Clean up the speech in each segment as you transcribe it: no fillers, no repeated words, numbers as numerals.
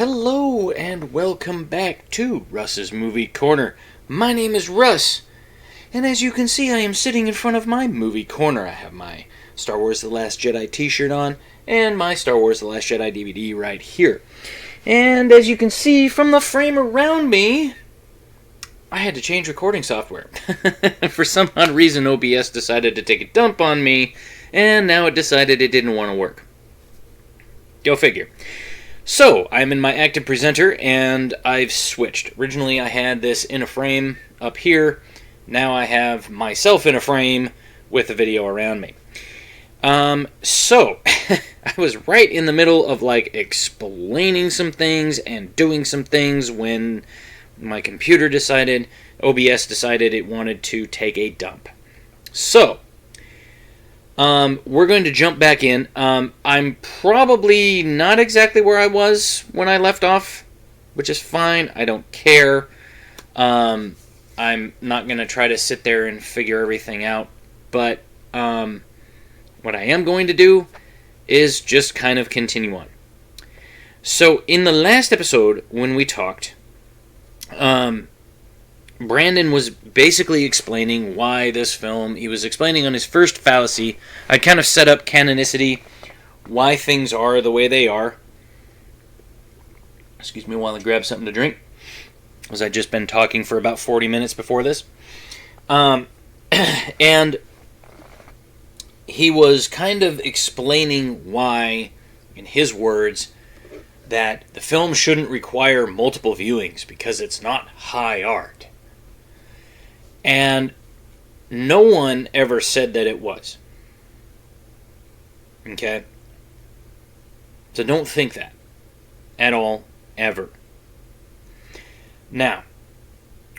Hello and welcome back to Russ's Movie Corner. My name is Russ, and as you can see I am sitting in front of my movie corner. I have my Star Wars The Last Jedi t-shirt on and my Star Wars The Last Jedi DVD right here. And as you can see from the frame around me, I had to change recording software. For some odd reason OBS decided to take a dump on me, and now it decided it didn't want to work. Go figure. So, I'm in my active presenter, and I've switched. Originally, I had this in a frame up here. Now I have myself in a frame with the video around me. So, I was right in the middle of, explaining some things and doing some things when my computer decided, OBS decided it wanted to take a dump. So, we're going to jump back in. I'm probably not exactly where I was when I left off, which is fine. I don't care. I'm not going to try to sit there and figure everything out. But what I am going to do is just kind of continue on. So in the last episode, when we talked, Brandon was basically explaining why this film, he was explaining on his first fallacy. I kind of set up canonicity, why things are the way they are. Excuse me while I grab something to drink, because I'd just been talking for about 40 minutes before this. And he was kind of explaining why, in his words, that the film shouldn't require multiple viewings because it's not high art. And no one ever said that it was. Okay? So don't think that. At all. Ever. Now,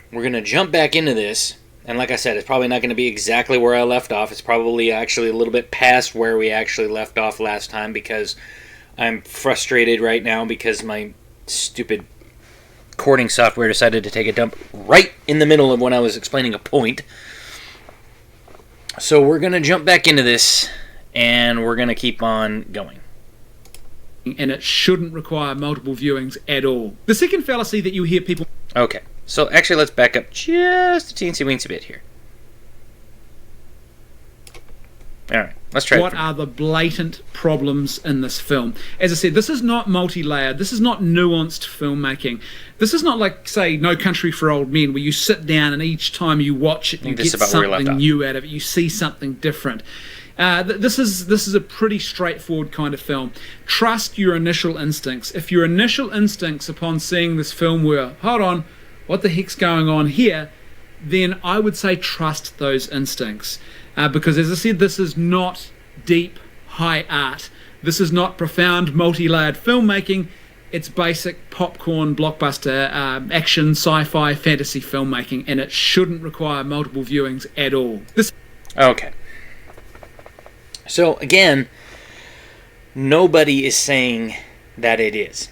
we're going to jump back into this. And like I said, it's probably not going to be exactly where I left off. It's probably actually a little bit past where we actually left off last time, because I'm frustrated right now because my stupid recording software decided to take a dump right in the middle of when I was explaining a point. So we're going to jump back into this, and we're going to keep on going. And it shouldn't require multiple viewings at all. The second fallacy that you hear people... Okay, so actually let's back up just a teensy-weensy bit here. Alright, let's try What are the blatant problems in this film? As I said, this is not multi-layered. This is not nuanced filmmaking. This is not like, say, No Country for Old Men, where you sit down and each time you watch it, you get something new out of it. You see something different. This is a pretty straightforward kind of film. Trust your initial instincts. If your initial instincts upon seeing this film were, hold on, what the heck's going on here, then I would say trust those instincts. Because, as I said, this is not deep, high art. This is not profound, multi-layered filmmaking. It's basic popcorn, blockbuster, action, sci-fi, fantasy filmmaking, and it shouldn't require multiple viewings at all. Okay. So, again, nobody is saying that it is.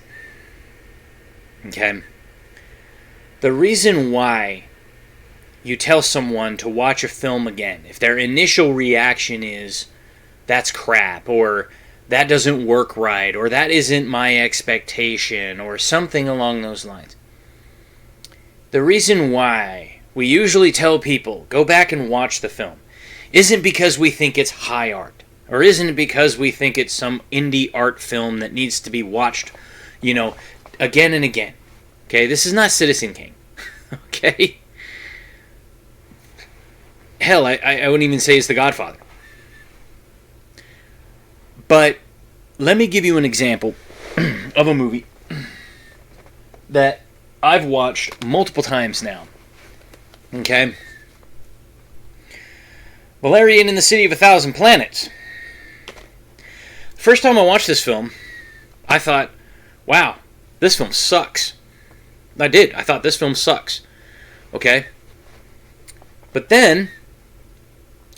Okay? The reason why you tell someone to watch a film again, if their initial reaction is, that's crap, or that doesn't work right, or that isn't my expectation, or something along those lines. The reason why we usually tell people, go back and watch the film, isn't because we think it's high art, or isn't because we think it's some indie art film that needs to be watched, again and again. Okay, this is not Citizen Kane. Okay? Hell, I wouldn't even say it's The Godfather. But let me give you an example of a movie that I've watched multiple times now. Okay? Valerian in the City of a Thousand Planets. First time I watched this film, I thought, wow, this film sucks. I did. I thought this film sucks. Okay? But then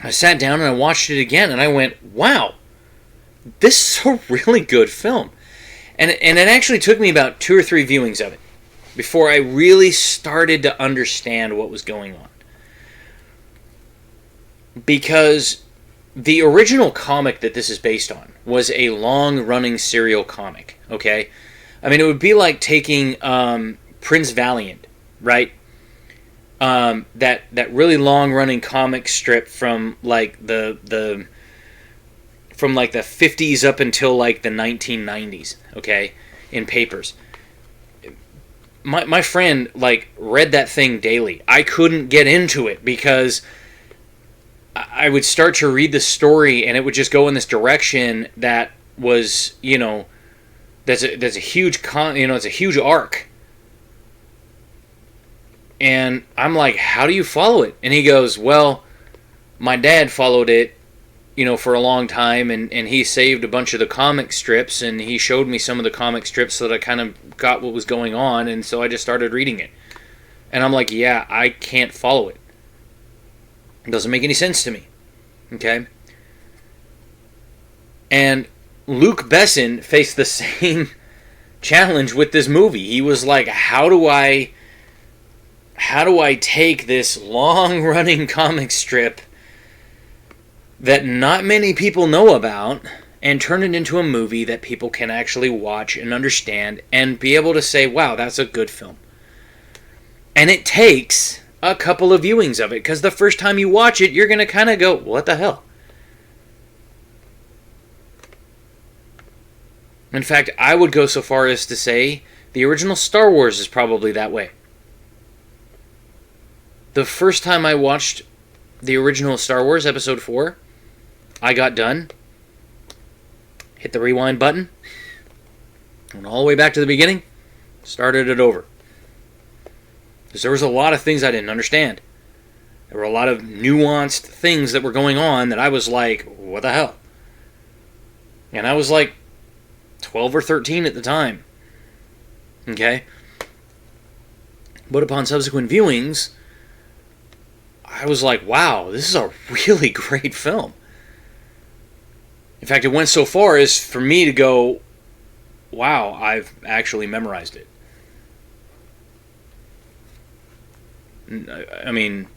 I sat down and I watched it again, and I went, wow, this is a really good film. And it actually took me about 2 or 3 viewings of it before I really started to understand what was going on. Because the original comic that this is based on was a long-running serial comic, okay? I mean, it would be like taking Prince Valiant, right? That really long running comic strip from like the 50s up until like the 1990s, okay, in papers. My friend like read that thing daily. I couldn't get into it because I would start to read the story and it would just go in this direction that was, there's a huge it's a huge arc. And I'm like, how do you follow it? And he goes, well, my dad followed it, for a long time, and he saved a bunch of the comic strips, and he showed me some of the comic strips so that I kind of got what was going on, and so I just started reading it. And I'm like, yeah, I can't follow it. It doesn't make any sense to me. Okay? And Luc Besson faced the same challenge with this movie. He was like, how do I take this long-running comic strip that not many people know about and turn it into a movie that people can actually watch and understand and be able to say, wow, that's a good film. And it takes a couple of viewings of it, because the first time you watch it, you're going to kind of go, what the hell? In fact, I would go so far as to say the original Star Wars is probably that way. The first time I watched the original Star Wars Episode 4, I got done, hit the rewind button, went all the way back to the beginning, started it over. Because there was a lot of things I didn't understand. There were a lot of nuanced things that were going on that I was like, what the hell? And I was like 12 or 13 at the time. Okay? But upon subsequent viewings, I was like, wow, this is a really great film. In fact, it went so far as for me to go, wow, I've actually memorized it. I mean,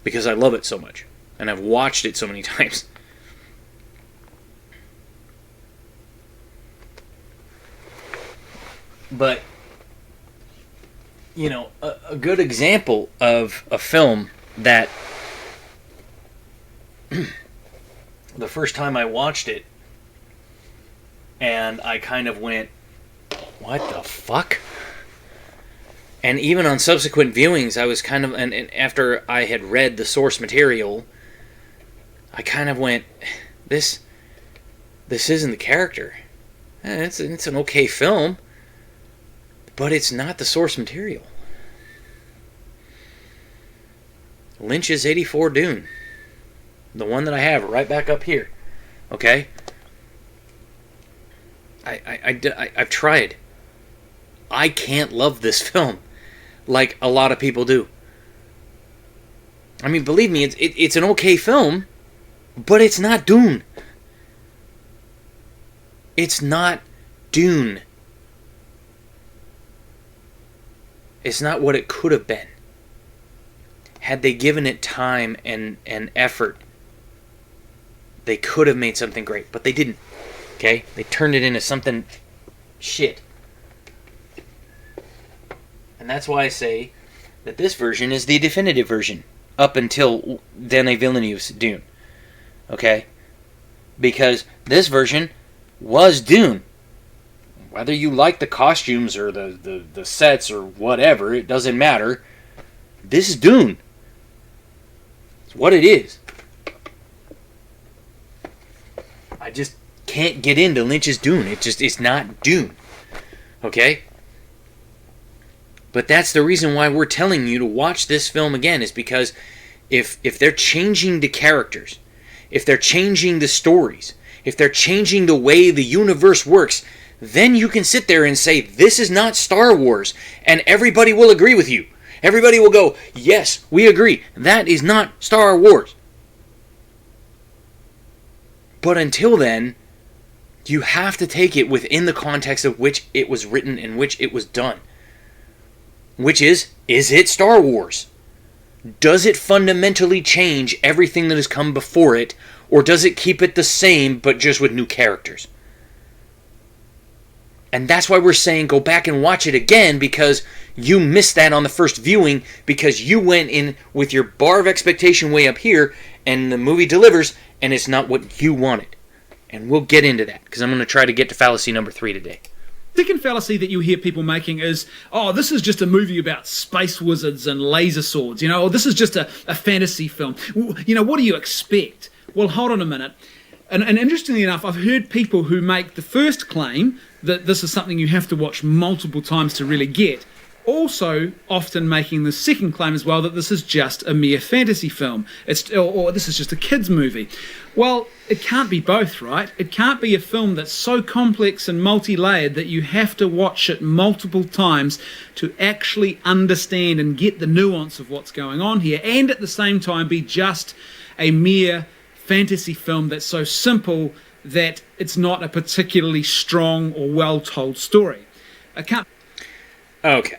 because I love it so much. And I've watched it so many times. But, a good example of a film that the first time I watched it, and I kind of went, what the fuck? And even on subsequent viewings, I was kind of, and after I had read the source material, I kind of went, this isn't the character. It's an okay film, but it's not the source material. Lynch's 84 Dune. The one that I have right back up here. Okay? I've tried. I can't love this film like a lot of people do. I mean, believe me, it's an okay film, but it's not Dune. It's not Dune. It's not what it could have been. Had they given it time and effort, they could have made something great, but they didn't. Okay? They turned it into something shit. And that's why I say that this version is the definitive version up until Denis Villeneuve's Dune. Okay? Because this version was Dune. Whether you like the costumes or the sets or whatever, it doesn't matter. This is Dune. It's what it is. I just can't get into Lynch's Dune. It's not Dune. Okay? But that's the reason why we're telling you to watch this film again, is because if they're changing the characters, if they're changing the stories, if they're changing the way the universe works, then you can sit there and say, this is not Star Wars, and everybody will agree with you. Everybody will go, yes, we agree. That is not Star Wars. But until then, you have to take it within the context of which it was written and which it was done. Which is it Star Wars? Does it fundamentally change everything that has come before it? or does it keep it the same but just with new characters? And that's why we're saying go back and watch it again, because you missed that on the first viewing because you went in with your bar of expectation way up here, and the movie delivers, and it's not what you wanted. And we'll get into that, because I'm going to try to get to fallacy number 3 today. Second fallacy that you hear people making is, oh, this is just a movie about space wizards and laser swords, or this is just a fantasy film. What do you expect? Well, hold on a minute. And interestingly enough, I've heard people who make the first claim that this is something you have to watch multiple times to really get, also often making the second claim as well, that this is just a mere fantasy film, or this is just a kids' movie. Well, it can't be both, right? It can't be a film that's so complex and multi-layered that you have to watch it multiple times to actually understand and get the nuance of what's going on here, and at the same time be just a mere fantasy film that's so simple that it's not a particularly strong or well-told story. I can't... Okay.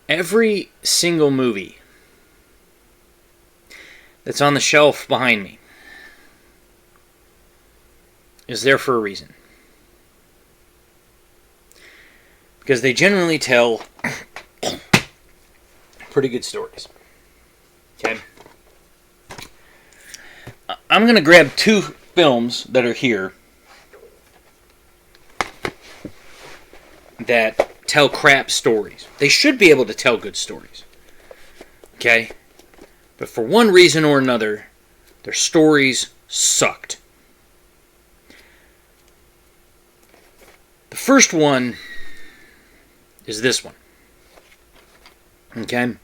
Every single movie that's on the shelf behind me is there for a reason. Because they generally tell pretty good stories. Okay? I'm going to grab 2 films that are here that tell crap stories. They should be able to tell good stories. Okay? But for one reason or another, their stories sucked. The first one is this one. Okay?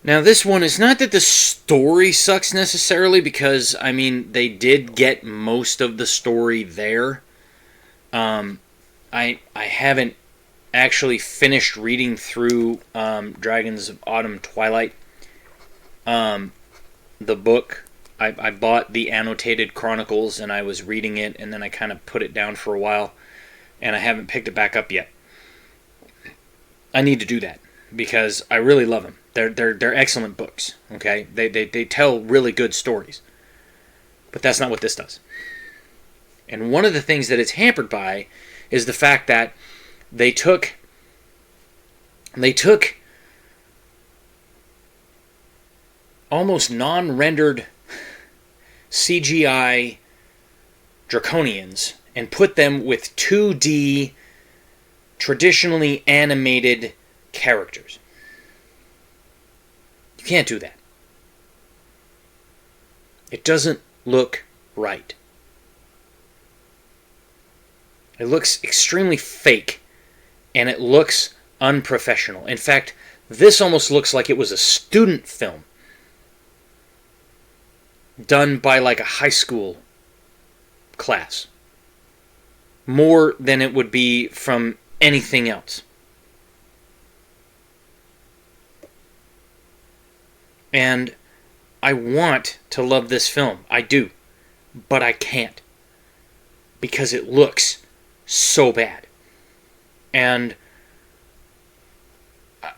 Now, this one is not that the story sucks necessarily, because, they did get most of the story there. I haven't actually finished reading through Dragons of Autumn Twilight, the book. I bought the annotated chronicles, and I was reading it, and then I kind of put it down for a while, and I haven't picked it back up yet. I need to do that, because I really love them. They're excellent books, okay? They tell really good stories. But that's not what this does. And one of the things that it's hampered by is the fact that they took almost non-rendered CGI draconians and put them with 2D traditionally animated characters. You can't do that. It doesn't look right. It looks extremely fake, and it looks unprofessional. In fact, this almost looks like it was a student film done by like a high school class, more than it would be from anything else. And I want to love this film. I do. But I can't. Because it looks so bad. And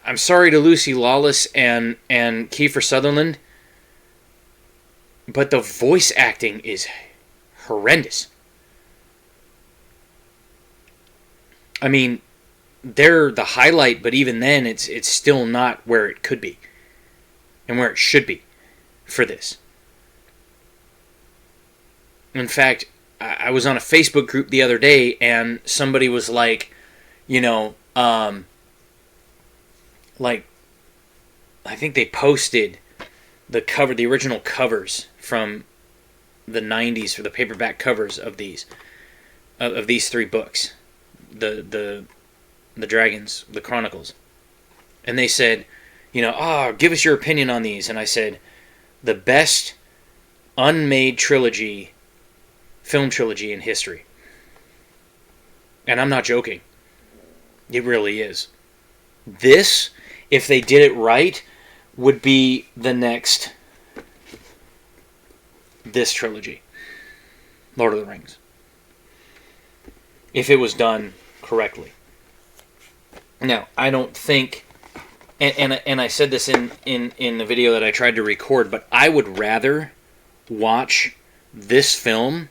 I'm sorry to Lucy Lawless and Kiefer Sutherland, but the voice acting is horrendous. They're the highlight, but even then, it's still not where it could be and where it should be for this. In fact, I was on a Facebook group the other day, and somebody was like, I think they posted the original covers from the 90s, for the paperback covers of these 3 books, the Dragons, the Chronicles, and they said, give us your opinion on these, and I said, the best unmade film trilogy in history. And I'm not joking. It really is. This if they did it right, would be this trilogy, Lord of the Rings. If it was done correctly. Now, I don't think, and I said this in the video that I tried to record, but I would rather watch this film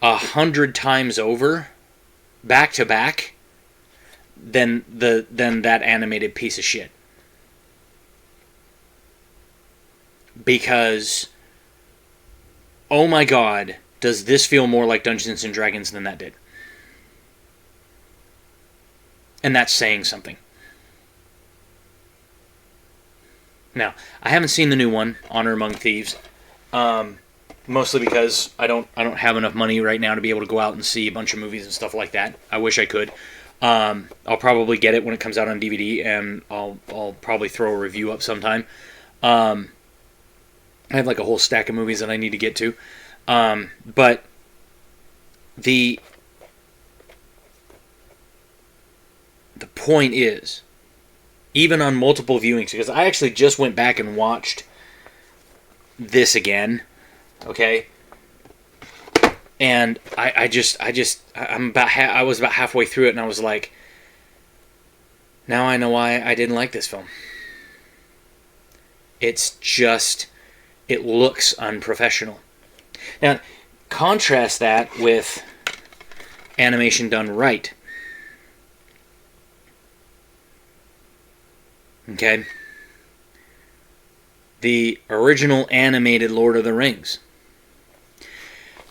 100 times over, back to back, than that animated piece of shit. Because, oh my god, does this feel more like Dungeons and Dragons than that did. And that's saying something. Now, I haven't seen the new one, Honor Among Thieves, mostly because I don't have enough money right now to be able to go out and see a bunch of movies and stuff like that. I wish I could. I'll probably get it when it comes out on DVD, and I'll probably throw a review up sometime. I have like a whole stack of movies that I need to get to. But the point is, even on multiple viewings, because I actually just went back and watched this again, okay? And I was about halfway through it, and I was like, now I know why I didn't like this film. It's just, it looks unprofessional. Now, contrast that with animation done right. Okay? The original animated Lord of the Rings.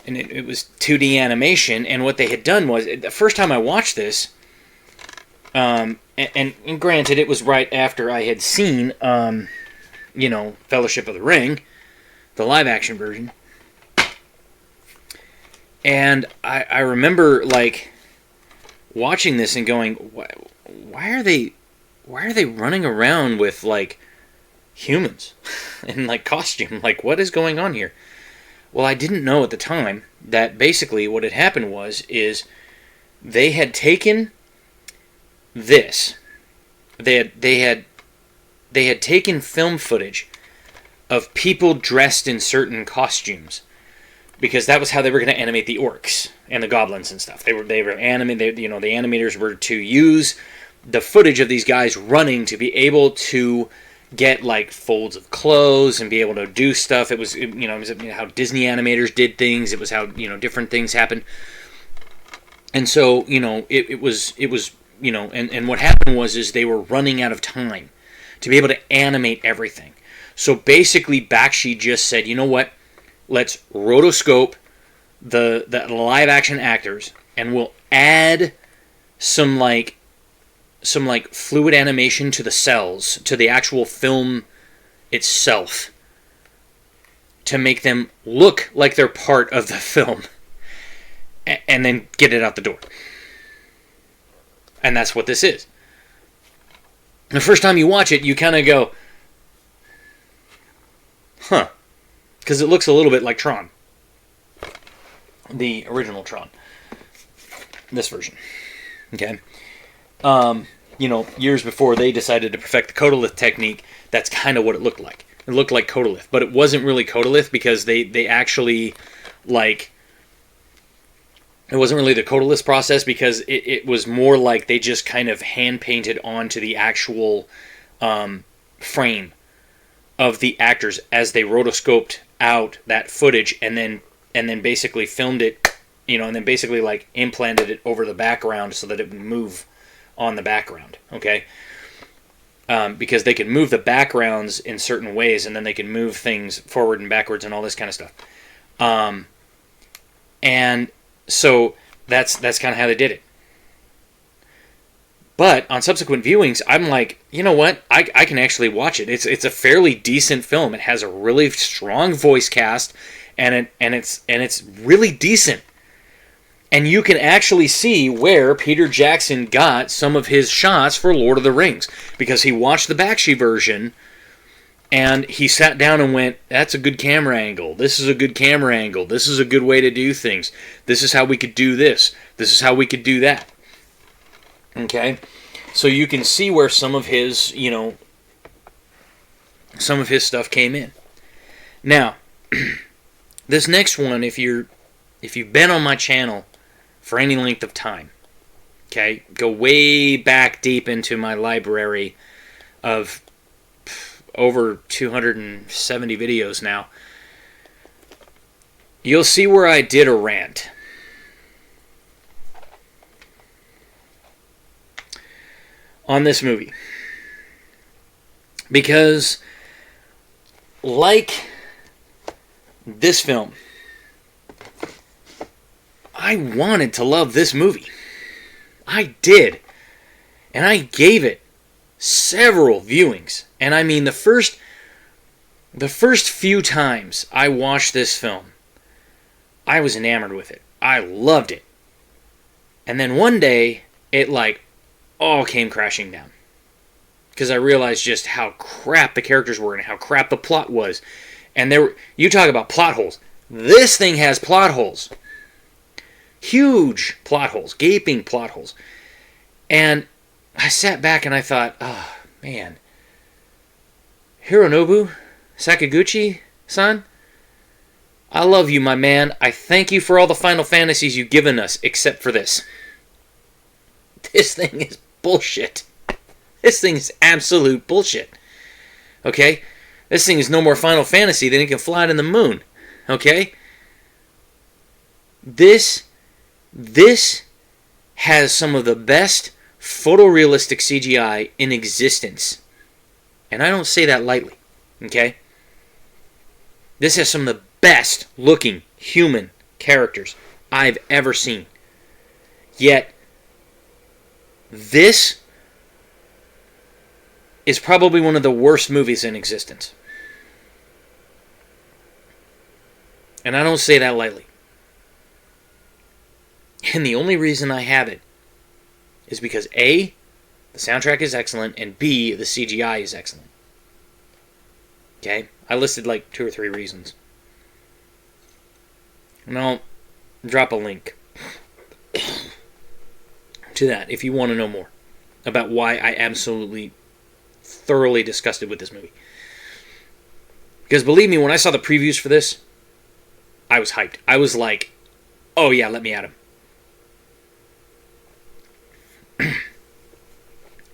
And it was 2D animation, and what they had done was, the first time I watched this, and granted, it was right after I had seen, Fellowship of the Ring, the live-action version. And I remember, like, watching this and going, why are they running around with, like, humans in, like, costume? Like, what is going on here? Well, I didn't know at the time that basically what had happened is they had taken this. They had taken film footage of people dressed in certain costumes, because that was how they were going to animate the orcs and the goblins and stuff. They were animated. The animators were to use the footage of these guys running to be able to get like folds of clothes and be able to do stuff. It was how Disney animators did things. It was how different things happened. And so it was and what happened was they were running out of time to be able to animate everything. So basically, Bakshi just said, you know what? Let's rotoscope the live action actors, and we'll add some fluid animation to the cells, to the actual film itself, to make them look like they're part of the film, and then get it out the door. And that's what this is. The first time you watch it, you kind of go, huh. Because it looks a little bit like Tron. The original Tron. This version. Okay. Years before they decided to perfect the Codolith technique, that's kind of what it looked like. It looked like Codolith, but it wasn't really Codolith, because they actually, like, it wasn't really the Codolith process, because it was more like they just kind of hand-painted onto the actual frame of the actors as they rotoscoped out that footage, and then basically filmed it, and then basically like implanted it over the background so that it would move on the background, okay? Because they could move the backgrounds in certain ways, and then they can move things forward and backwards and all this kind of stuff. And so that's kind of how they did it. But on subsequent viewings, I'm like, you know what? I can actually watch it. It's a fairly decent film. It has a really strong voice cast, and it's really decent. And you can actually see where Peter Jackson got some of his shots for Lord of the Rings, because he watched the Bakshi version, and he sat down and went, that's a good camera angle. This is a good camera angle. This is a good way to do things. This is how we could do this. This is how we could do that. Okay? So you can see where some of his, some of his stuff came in. Now, this next one, if you've been on my channel for any length of time, okay, go way back deep into my library of over 270 videos now, you'll see where I did a rant. On this movie. Because, like this film, I wanted to love this movie. I did. And I gave it several viewings. And I mean, the first few times I watched this film, I was enamored with it. I loved it. And then one day, it all came crashing down. Because I realized just how crap the characters were and how crap the plot was. And you talk about plot holes. This thing has plot holes. Huge plot holes. Gaping plot holes. And I sat back and I thought, oh, man. Hironobu Sakaguchi-san, I love you, my man. I thank you for all the Final Fantasies you've given us, except for this. This thing is bullshit. This thing is absolute bullshit. Okay? This thing is no more Final Fantasy than it can fly to the moon. Okay? This has some of the best photorealistic CGI in existence. And I don't say that lightly. Okay? This has some of the best looking human characters I've ever seen. Yet, this is probably one of the worst movies in existence. And I don't say that lightly. And the only reason I have it is because A, the soundtrack is excellent, and B, the CGI is excellent. Okay? I listed 2 or 3 reasons. And I'll drop a link to that if you want to know more about why I absolutely thoroughly disgusted with this movie. Because believe me, when I saw the previews for this, I was hyped. I was like, oh yeah, let me at him.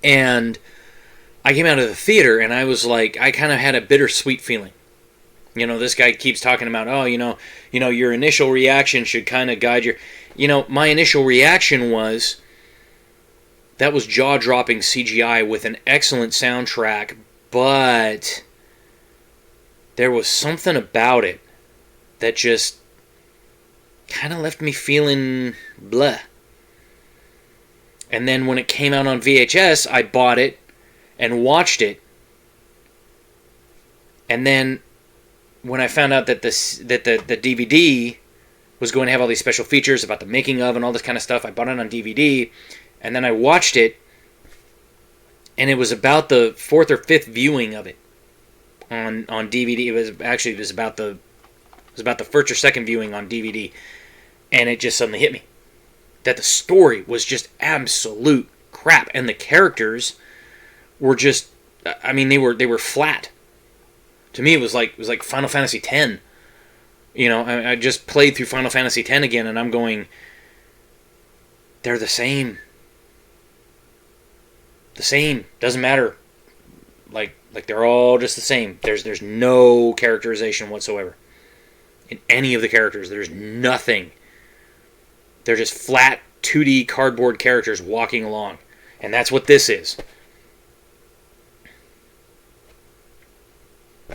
And I came out of the theater and I was like, I kind of had a bittersweet feeling. You know, this guy keeps talking about, oh, your initial reaction should kind of guide your... my initial reaction was, that was jaw-dropping CGI with an excellent soundtrack, but there was something about it that just kind of left me feeling bleh. And then when it came out on VHS, I bought it and watched it. And then when I found out that the DVD was going to have all these special features about the making of and all this kind of stuff, I bought it on DVD, and then I watched it, and it was about the 4th or 5th viewing of it on DVD. It was about the 1st or 2nd viewing on DVD, and it just suddenly hit me that the story was just absolute crap, and the characters were just, I mean, they were flat. To me, it was like Final Fantasy X. I just played through Final Fantasy X again, and I'm going, they're the same. The same. Doesn't matter. Like they're all just the same. There's no characterization whatsoever. In any of the characters, there's nothing. They're just flat 2D cardboard characters walking along. And that's what this is.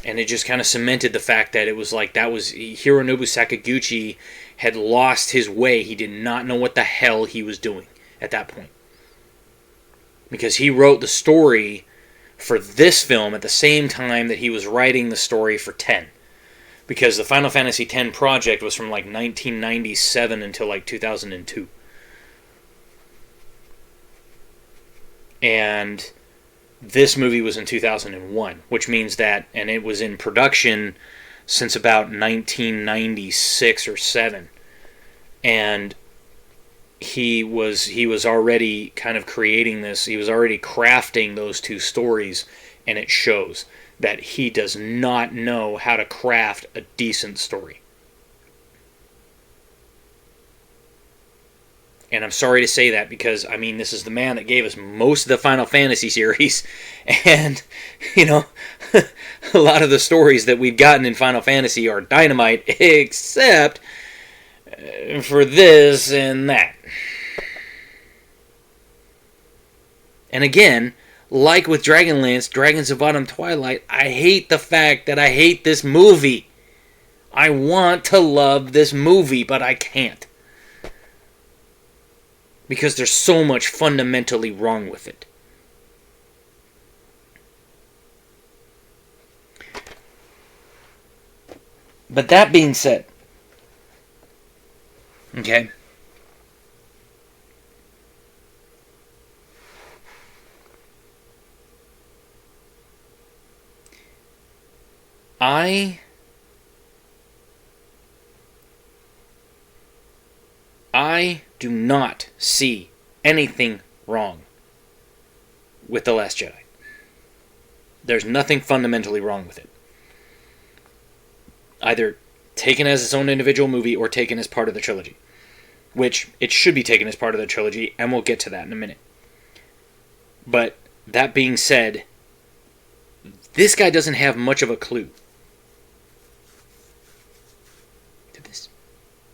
And it just kind of cemented the fact that it was like Hironobu Sakaguchi had lost his way. He did not know what the hell he was doing at that point. Because he wrote the story for this film at the same time that he was writing the story for 10. Because the Final Fantasy X project was from 1997 until 2002. And this movie was in 2001, which means that, and it was in production since about 1996 or 7. And he was already kind of creating this, he was already crafting those two stories, and it shows. that he does not know how to craft a decent story. And I'm sorry to say that because, I mean, this is the man that gave us most of the Final Fantasy series. And, you know, a lot of the stories that we've gotten in Final Fantasy are dynamite, except for this and that. And again, like with Dragonlance, Dragons of Autumn Twilight, I hate the fact that I hate this movie. I want to love this movie, but I can't. Because there's so much fundamentally wrong with it. But that being said, okay, I do not see anything wrong with The Last Jedi. There's nothing fundamentally wrong with it. Either taken as its own individual movie or taken as part of the trilogy. Which, it should be taken as part of the trilogy, and we'll get to that in a minute. But, that being said, this guy doesn't have much of a clue. Did this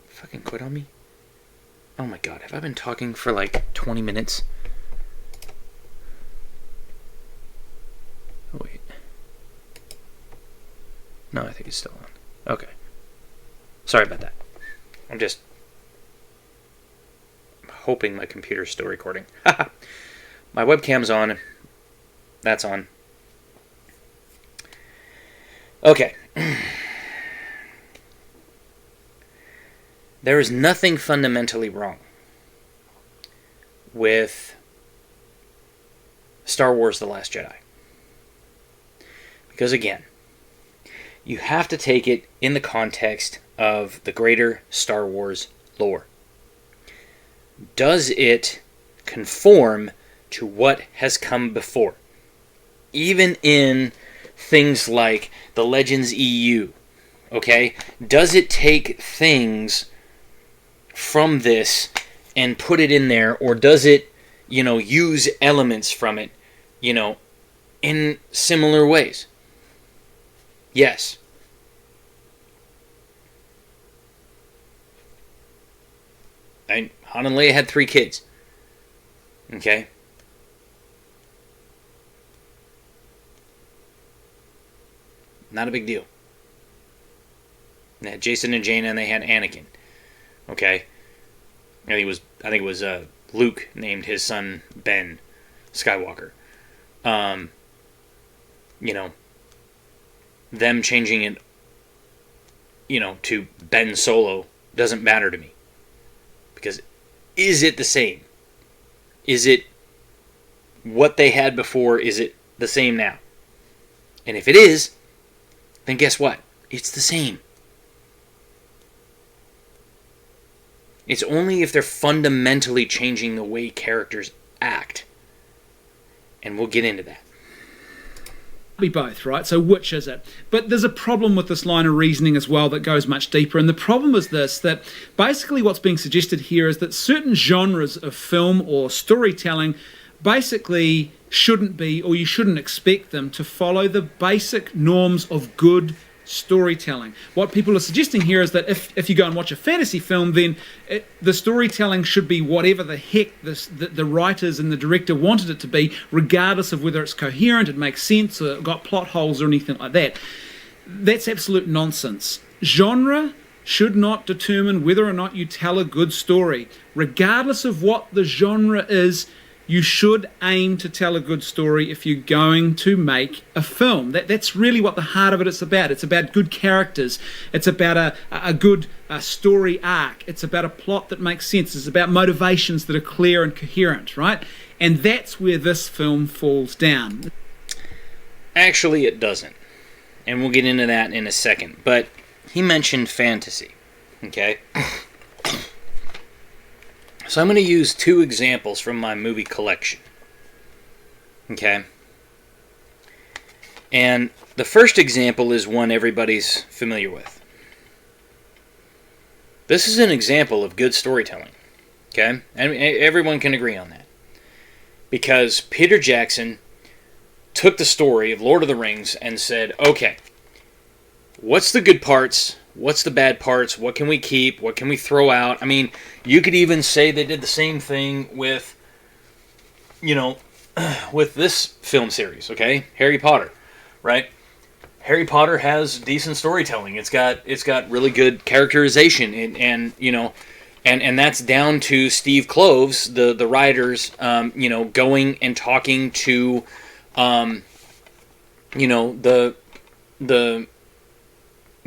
fucking quit on me? Oh my god, have I been talking for like 20 minutes? Oh wait. No, I think it's still on. Okay. Sorry about that. I'm hoping my computer's still recording. My webcam's on. That's on. Okay. There is nothing fundamentally wrong with Star Wars The Last Jedi. Because again, you have to take it in the context of the greater Star Wars lore. Does it conform to what has come before? Even in things like the Legends EU, okay? Does it take things from this and put it in there, or does it, use elements from it, in similar ways? Yes. Han and Leia had 3 kids. Okay? Not a big deal. They had Jason and Jaina, and they had Anakin. Okay? I think it was Luke named his son Ben Skywalker. Them changing it, to Ben Solo doesn't matter to me. Because is it the same? Is it what they had before? Is it the same now? And if it is, then guess what? It's the same. It's only if they're fundamentally changing the way characters act. And we'll get into that. Be both, right? So which is it? But there's a problem with this line of reasoning as well that goes much deeper. And the problem is this, that basically what's being suggested here is that certain genres of film or storytelling basically shouldn't be, or you shouldn't expect them to follow the basic norms of good storytelling. What people are suggesting here is that if you go and watch a fantasy film, then the storytelling should be whatever the heck the writers and the director wanted it to be, regardless of whether it's coherent, it makes sense, or got plot holes or anything like that. That's absolute nonsense. Genre should not determine whether or not you tell a good story. Regardless of what the genre is, you should aim to tell a good story if you're going to make a film. That's really what the heart of it is about. It's about good characters. It's about a good story arc. It's about a plot that makes sense. It's about motivations that are clear and coherent, right? And that's where this film falls down. Actually, it doesn't. And we'll get into that in a second. But he mentioned fantasy, okay? So I'm going to use 2 examples from my movie collection. Okay? And the first example is one everybody's familiar with. This is an example of good storytelling. Okay? And everyone can agree on that. Because Peter Jackson took the story of Lord of the Rings and said, okay, what's the good parts? What's the bad parts? What can we keep? What can we throw out? I mean, you could even say they did the same thing with, with this film series, okay? Harry Potter, right? Harry Potter has decent storytelling. It's got really good characterization, and that's down to Steve Kloves, the writers, going and talking to, the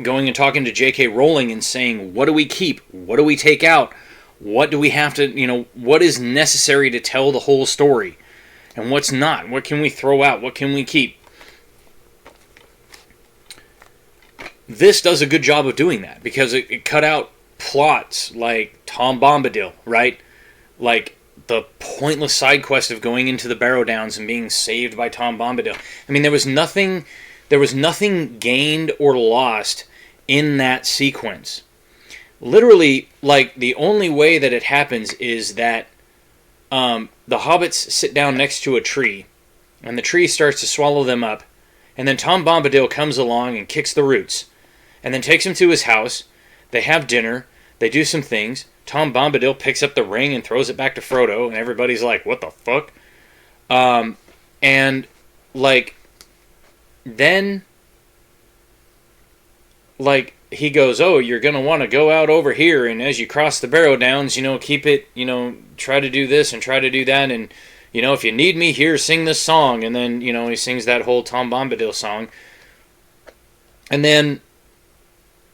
going and talking to J.K. Rowling and saying, what do we keep? What do we take out? What do we have to, what is necessary to tell the whole story? And what's not? What can we throw out? What can we keep? This does a good job of doing that because it cut out plots like Tom Bombadil, right? Like the pointless side quest of going into the Barrow Downs and being saved by Tom Bombadil. I mean, there was nothing gained or lost in that sequence. Literally, like, the only way that it happens is that the hobbits sit down next to a tree, and the tree starts to swallow them up, and then Tom Bombadil comes along and kicks the roots, and then takes him to his house. They have dinner, they do some things. Tom Bombadil picks up the ring and throws it back to Frodo, and everybody's like, what the fuck? And, like, then, like, he goes, oh, you're going to want to go out over here, and as you cross the Barrow Downs, keep it, try to do this and try to do that, and, if you need me here, sing this song, and then, he sings that whole Tom Bombadil song, and then,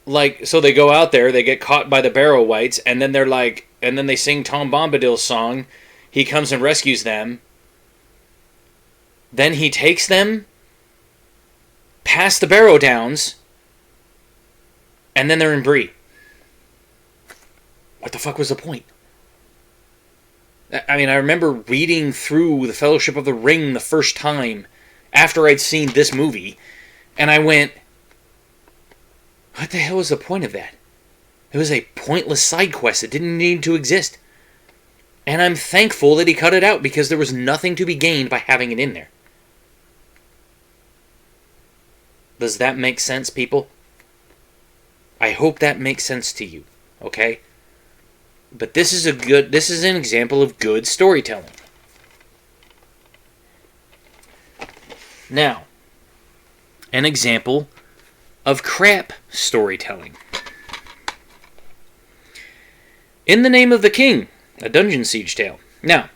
like, so they go out there, they get caught by the Barrow Wights, and then they're like, and then they sing Tom Bombadil's song, he comes and rescues them, then he takes them past the Barrow Downs, and then they're in Bree. What the fuck was the point? I mean, I remember reading through The Fellowship of the Ring the first time after I'd seen this movie, and I went, what the hell was the point of that? It was a pointless side quest that didn't need to exist. And I'm thankful that he cut it out because there was nothing to be gained by having it in there. Does that make sense, people? I hope that makes sense to you, okay? But this is an example of good storytelling. Now, an example of crap storytelling. In the Name of the King, a dungeon siege tale. Now,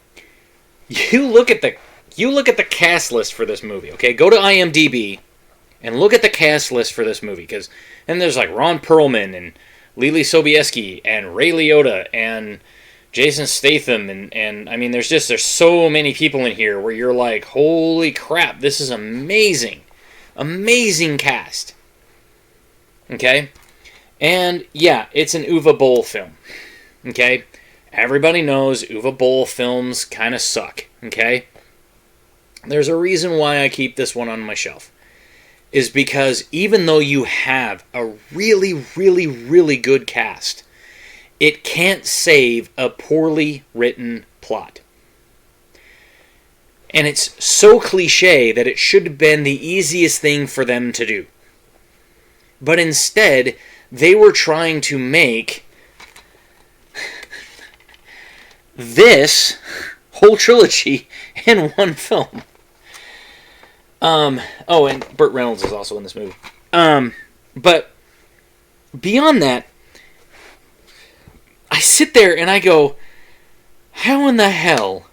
you look at the cast list for this movie, okay? Go to IMDb and look at the cast list for this movie, and there's like Ron Perlman and Lily Sobieski and Ray Liotta and Jason Statham and I mean there's so many people in here where you're like, holy crap, this is amazing. Amazing cast. Okay? And yeah, it's an Uwe Boll film. Okay? Everybody knows Uwe Boll films kind of suck. Okay? There's a reason why I keep this one on my shelf. Is because even though you have a really, really, really good cast, it can't save a poorly written plot. And it's so cliche that it should have been the easiest thing for them to do. But instead, they were trying to make this whole trilogy in one film. Oh, and Burt Reynolds is also in this movie. But beyond that, I sit there and I go, how in the hell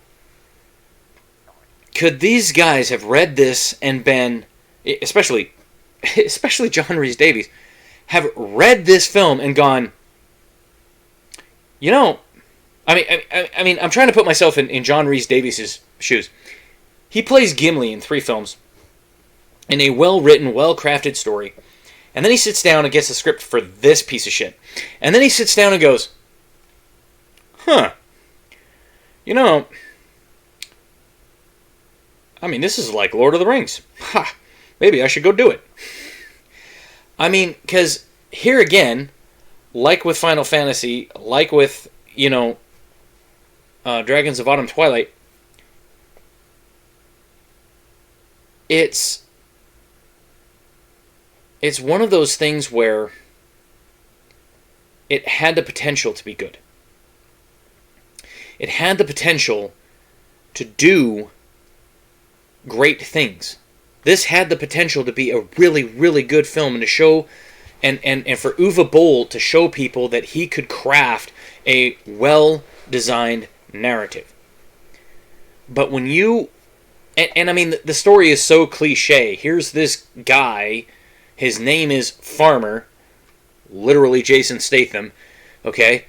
could these guys have read this and been, especially John Rhys Davies, have read this film and gone, I mean, I'm trying to put myself in John Rhys Davies' shoes. He plays Gimli in 3 films. In a well-written, well-crafted story. And then he sits down and gets the script for this piece of shit. And then he sits down and goes, I mean, this is like Lord of the Rings. Ha! maybe I should go do it. I mean, because here again, like with Final Fantasy, like with, Dragons of Autumn Twilight, it's one of those things where it had the potential to be good. It had the potential to do great things. This had the potential to be a really, really good film and to show, and for Uwe Boll to show people that he could craft a well-designed narrative. But when you, and I mean, the story is so cliche. Here's this guy, his name is Farmer, literally Jason Statham, okay?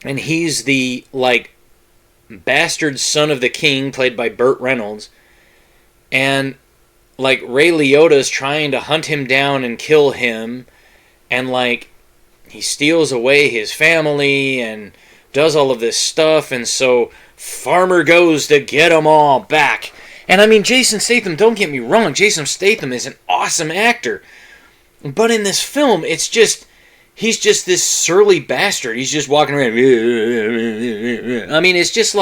And he's the, bastard son of the king, played by Burt Reynolds. And, Ray Liotta's trying to hunt him down and kill him. And, he steals away his family and does all of this stuff. And so Farmer goes to get them all back. And, I mean, Jason Statham, don't get me wrong, Jason Statham is an awesome actor. But in this film, it's just, he's just this surly bastard. He's just walking around. I mean, it's just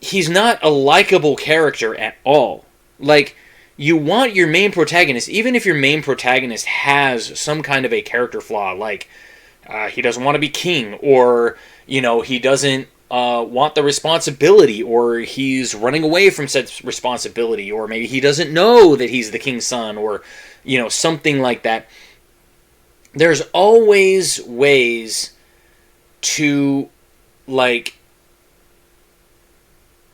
he's not a likable character at all. You want your main protagonist, even if your main protagonist has some kind of a character flaw, he doesn't want to be king, or, he doesn't want the responsibility, or he's running away from said responsibility, or maybe he doesn't know that he's the king's son, or, something like that. There's always ways to,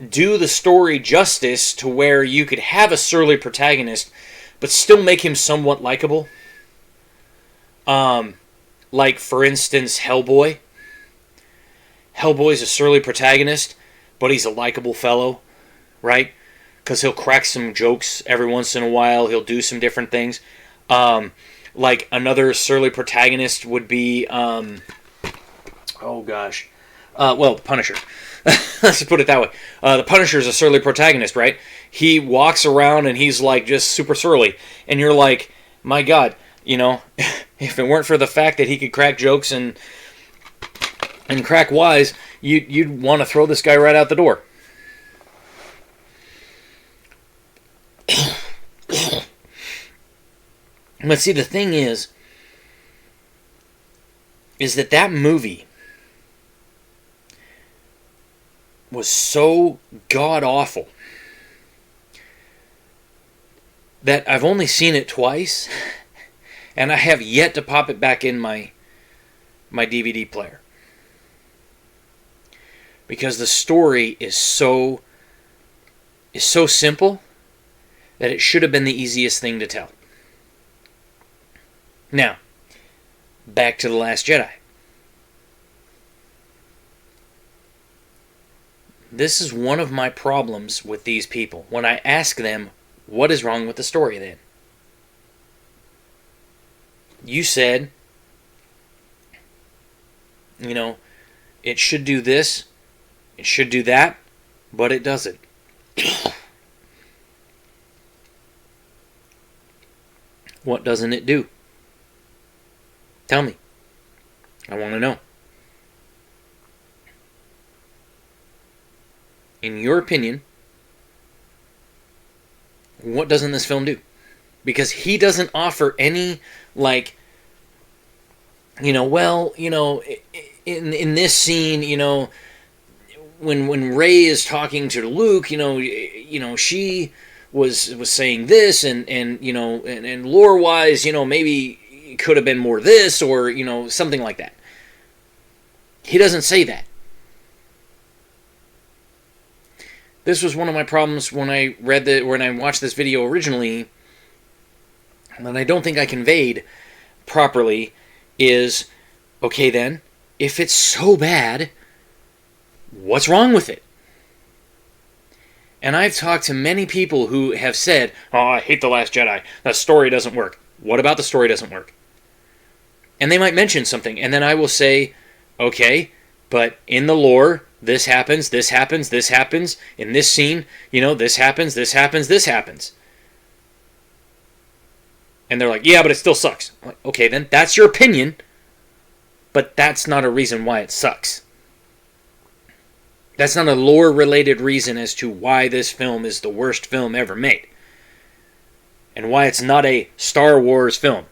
do the story justice to where you could have a surly protagonist, but still make him somewhat likable. For instance, Hellboy. Hellboy's a surly protagonist, but he's a likable fellow, right? Because he'll crack some jokes every once in a while. He'll do some different things. Another surly protagonist would be, Punisher. Let's just put it that way. The Punisher is a surly protagonist, right? He walks around and he's just super surly. And you're like, my God, if it weren't for the fact that he could crack jokes and crack wise, you'd want to throw this guy right out the door. But see, the thing is that movie was so god-awful that I've only seen it twice, and I have yet to pop it back in my DVD player. Because the story is so simple that it should have been the easiest thing to tell. Now, back to The Last Jedi. This is one of my problems with these people. When I ask them, what is wrong with the story then? You said, it should do this, it should do that, but it doesn't. What doesn't it do? Tell me. I want to know. In your opinion, what doesn't this film do? Because he doesn't offer any, in this scene, when Rey is talking to Luke, she was saying this, and lore-wise, maybe it could have been more this, or, something like that. He doesn't say that. This was one of my problems when I watched this video originally, and I don't think I conveyed properly, is, okay then, if it's so bad, what's wrong with it? And I've talked to many people who have said, oh, I hate The Last Jedi, the story doesn't work. What about the story doesn't work? And they might mention something, and then I will say, okay, but in the lore, this happens, this happens, this happens. In this scene, this happens, this happens, this happens. And they're like, yeah, but it still sucks. I'm like, okay, then that's your opinion, but that's not a reason why it sucks. That's not a lore-related reason as to why this film is the worst film ever made. And why it's not a Star Wars film.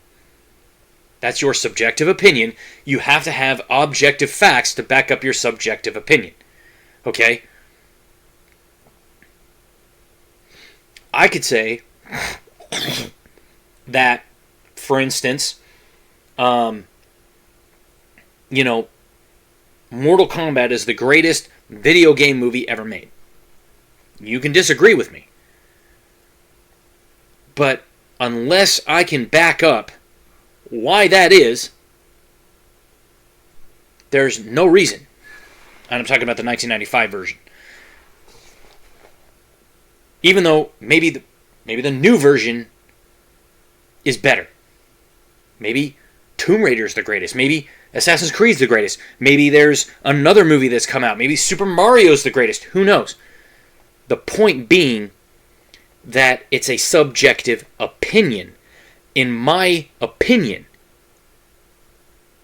That's your subjective opinion. You have to have objective facts to back up your subjective opinion. Okay? I could say that, for instance, Mortal Kombat is the greatest video game movie ever made. You can disagree with me. But unless I can back up why that is, there's no reason. And I'm talking about the 1995 version. Even though maybe the new version is better. Maybe Tomb Raider's the greatest. Maybe Assassin's Creed's the greatest. Maybe there's another movie that's come out. Maybe Super Mario's the greatest. Who knows? The point being that it's a subjective opinion. In my opinion,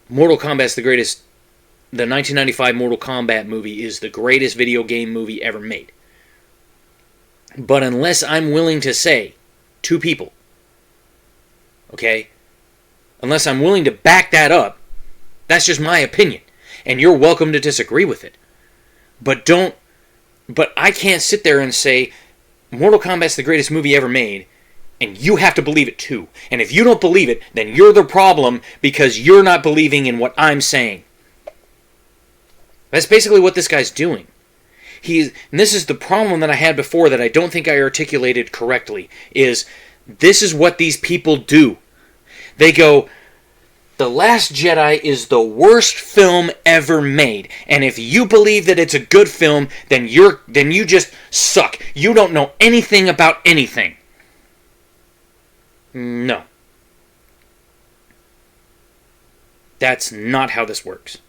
Mortal Kombat's the greatest. The 1995 Mortal Kombat movie is the greatest video game movie ever made. But unless I'm willing to say to people, okay, unless I'm willing to back that up, that's just my opinion. And you're welcome to disagree with it. But I can't sit there and say, Mortal Kombat's the greatest movie ever made, and you have to believe it too. And if you don't believe it, then you're the problem because you're not believing in what I'm saying. That's basically what this guy's doing. And this is the problem that I had before that I don't think I articulated correctly, is this is what these people do. They go, The Last Jedi is the worst film ever made, and if you believe that it's a good film, then you just suck. You don't know anything about anything. No. That's not how this works.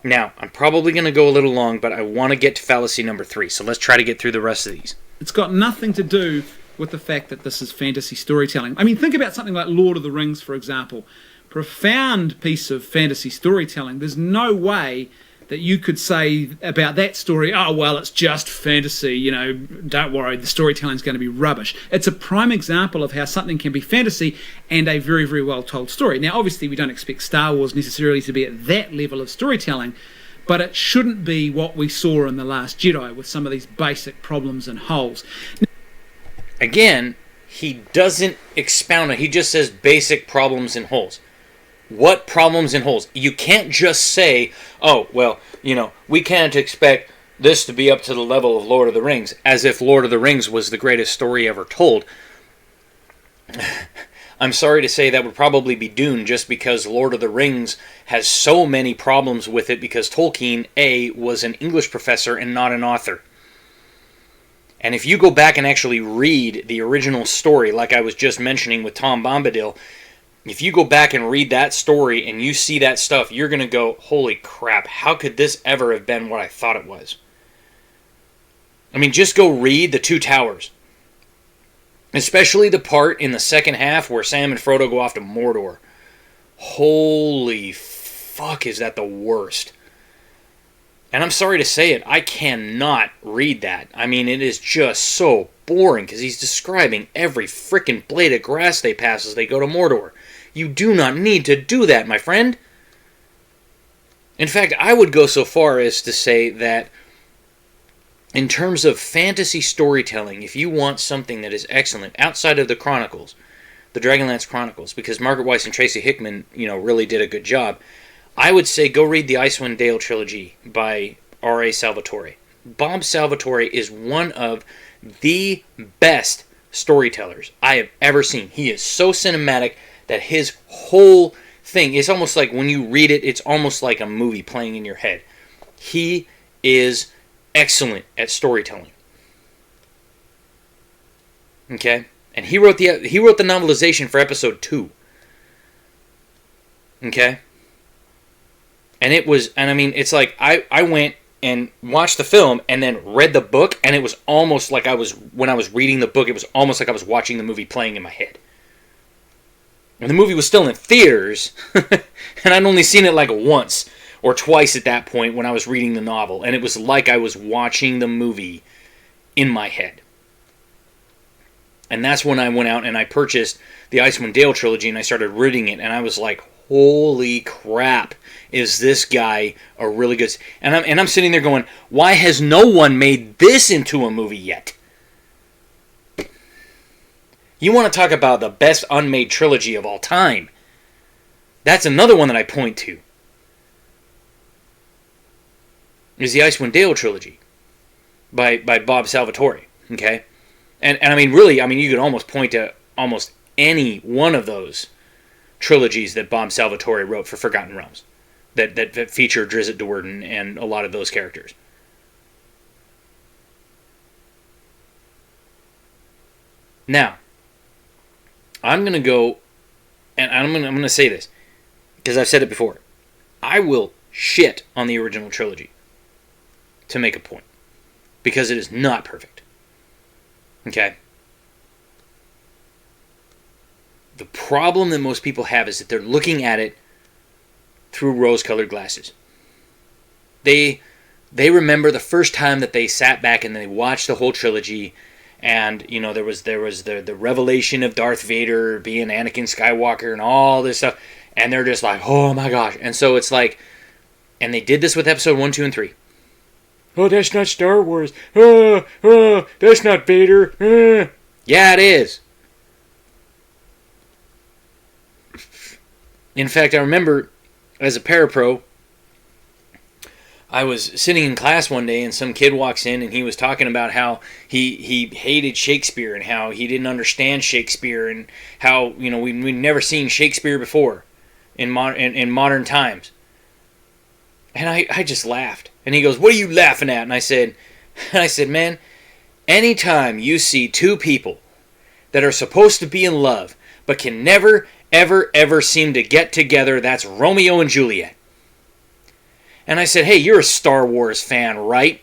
Now, I'm probably going to go a little long, but I want to get to fallacy number 3, so let's try to get through the rest of these. It's got nothing to do with the fact that this is fantasy storytelling. I mean, think about something like Lord of the Rings, for example. Profound piece of fantasy storytelling. There's no way that you could say about that story, oh, well, it's just fantasy, don't worry, the storytelling's going to be rubbish. It's a prime example of how something can be fantasy and a very, very well-told story. Now, obviously, we don't expect Star Wars necessarily to be at that level of storytelling, but it shouldn't be what we saw in The Last Jedi with some of these basic problems and holes. Again, he doesn't expound it. He just says basic problems and holes. What problems and holes? You can't just say, oh, well, we can't expect this to be up to the level of Lord of the Rings, as if Lord of the Rings was the greatest story ever told. I'm sorry to say that would probably be Dune, just because Lord of the Rings has so many problems with it, because Tolkien, A, was an English professor and not an author. And if you go back and actually read the original story, like I was just mentioning with Tom Bombadil, if you go back and read that story and you see that stuff, you're going to go, holy crap, how could this ever have been what I thought it was? I mean, just go read The Two Towers. Especially the part in the second half where Sam and Frodo go off to Mordor. Holy fuck, is that the worst. And I'm sorry to say it, I cannot read that. I mean, it is just so boring because he's describing every frickin' blade of grass they pass as they go to Mordor. You do not need to do that, my friend. In fact, I would go so far as to say that in terms of fantasy storytelling, if you want something that is excellent outside of the Chronicles, the Dragonlance Chronicles, because Margaret Weiss and Tracy Hickman, really did a good job, I would say go read the Icewind Dale trilogy by R.A. Salvatore. Bob Salvatore is one of the best storytellers I have ever seen. He is so cinematic that his whole thing is almost like when you read it, it's almost like a movie playing in your head. He is excellent at storytelling. Okay? And he wrote the novelization for episode 2. Okay? And it's like I went and watched the film and then read the book, and it was almost like when I was reading the book, it was almost like I was watching the movie playing in my head. And the movie was still in theaters, and I'd only seen it like once or twice at that point when I was reading the novel, and it was like I was watching the movie in my head. And that's when I went out and I purchased the Icewind Dale trilogy, and I started reading it, and I was like, holy crap, is this guy a really good... And I'm sitting there going, why has no one made this into a movie yet? You want to talk about the best unmade trilogy of all time. That's another one that I point to. Is the Icewind Dale trilogy by Bob Salvatore. Okay? And I mean, really, I mean, you could almost point to almost any one of those trilogies that Bob Salvatore wrote for Forgotten Realms that feature Drizzt Do'Urden and a lot of those characters. Now, I'm going to go, and I'm going to say this, because I've said it before. I will shit on the original trilogy to make a point, because it is not perfect. Okay? The problem that most people have is that they're looking at it through rose-colored glasses. They remember the first time that they sat back and they watched the whole trilogy. And, you know, there was the revelation of Darth Vader being Anakin Skywalker and all this stuff. And they're just like, oh my gosh. And so it's like, and they did this with episode 1, 2, and 3. Oh, that's not Star Wars. That's not Vader. Yeah, it is. In fact, I remember as a parapro, I was sitting in class one day and some kid walks in and he was talking about how he hated Shakespeare and how he didn't understand Shakespeare and how, you know, we'd never seen Shakespeare before in modern times. And I just laughed. And he goes, what are you laughing at? And I said, man, anytime you see two people that are supposed to be in love but can never, ever, ever seem to get together, that's Romeo and Juliet. And I said, hey, you're a Star Wars fan, right?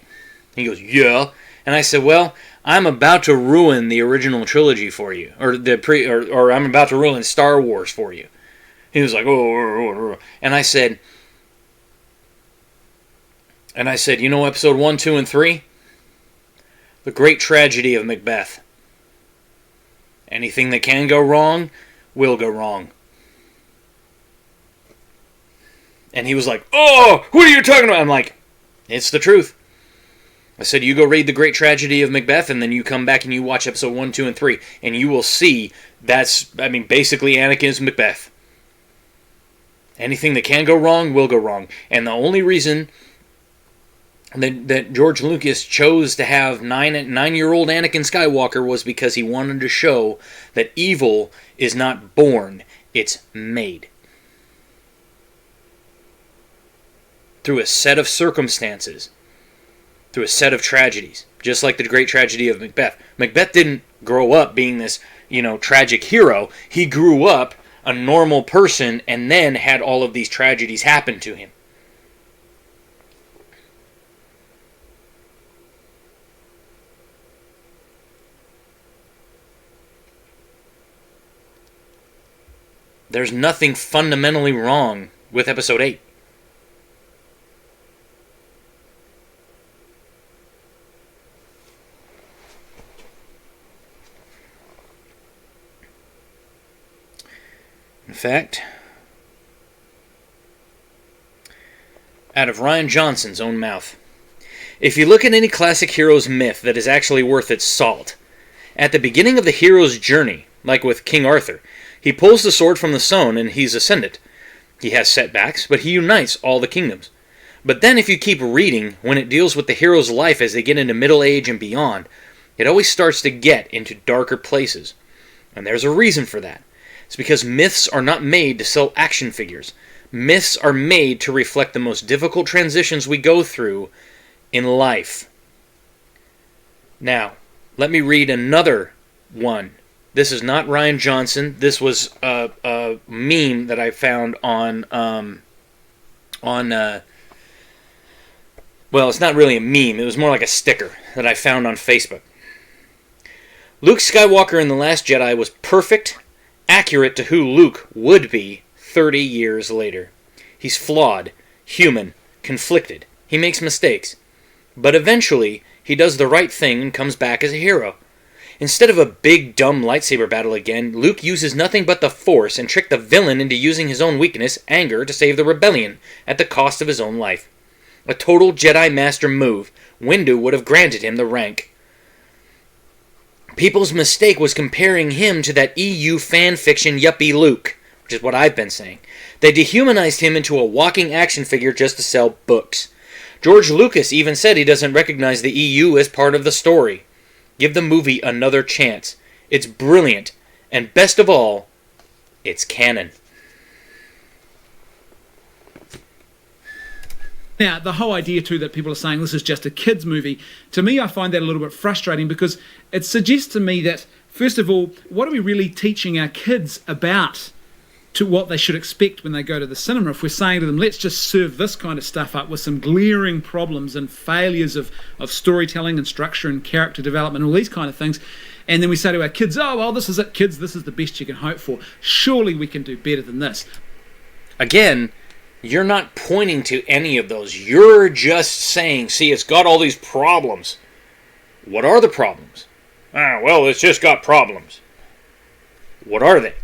He goes, yeah. And I said, well, I'm about to ruin the original trilogy for you. Or I'm about to ruin Star Wars for you. He was like, oh. And I said, you know episode 1, 2, and 3? The great tragedy of Macbeth. Anything that can go wrong will go wrong. And he was like, oh, what are you talking about? I'm like, it's the truth. I said, you go read The Great Tragedy of Macbeth, and then you come back and you watch episode 1, 2, and 3, and you will see basically Anakin's Macbeth. Anything that can go wrong will go wrong. And the only reason that George Lucas chose to have 9-year-old Anakin Skywalker was because he wanted to show that evil is not born, it's made. Through a set of circumstances, through a set of tragedies, just like the great tragedy of Macbeth. Macbeth didn't grow up being this, tragic hero. He grew up a normal person and then had all of these tragedies happen to him. There's nothing fundamentally wrong with episode 8. In fact, out of Rian Johnson's own mouth, if you look at any classic hero's myth that is actually worth its salt, at the beginning of the hero's journey, like with King Arthur, he pulls the sword from the stone and he's ascendant. He has setbacks, but he unites all the kingdoms. But then if you keep reading, when it deals with the hero's life as they get into middle age and beyond, it always starts to get into darker places. And there's a reason for that. It's because myths are not made to sell action figures. Myths are made to reflect the most difficult transitions we go through in life. Now, let me read another one. This is not Rian Johnson. This was a meme that I found on well, it's not really a meme. It was more like a sticker that I found on Facebook. Luke Skywalker in The Last Jedi was perfect, accurate to who Luke would be 30 years later. He's flawed, human, conflicted. He makes mistakes. But eventually, he does the right thing and comes back as a hero. Instead of a big, dumb lightsaber battle again, Luke uses nothing but the Force and tricked the villain into using his own weakness, anger, to save the rebellion, at the cost of his own life. A total Jedi Master move. Windu would have granted him the rank. People's mistake was comparing him to that EU fanfiction yuppie Luke, which is what I've been saying. They dehumanized him into a walking action figure just to sell books. George Lucas even said he doesn't recognize the EU as part of the story. Give the movie another chance. It's brilliant, and best of all, it's canon. Now, the whole idea too that people are saying this is just a kids' movie, to me I find that a little bit frustrating, because it suggests to me that, first of all, what are we really teaching our kids about to what they should expect when they go to the cinema? If we're saying to them, let's just serve this kind of stuff up with some glaring problems and failures of storytelling and structure and character development, all these kind of things, and then we say to our kids, oh, well, this is it, kids, this is the best you can hope for. Surely we can do better than this. Again, you're not pointing to any of those. You're just saying, see, it's got all these problems. What are the problems? Well, it's just got problems. What are they?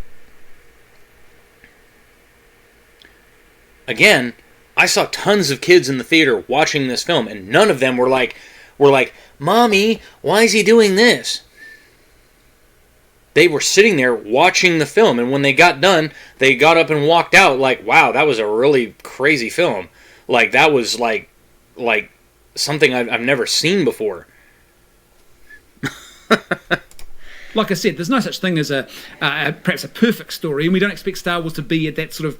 Again, I saw tons of kids in the theater watching this film, and none of them were like, Mommy, why is he doing this? They were sitting there watching the film, and when they got done, they got up and walked out like, wow, that was a really crazy film. Like, that was like something I've never seen before. Like I said, there's no such thing as perhaps a perfect story, and we don't expect Star Wars to be at that sort of,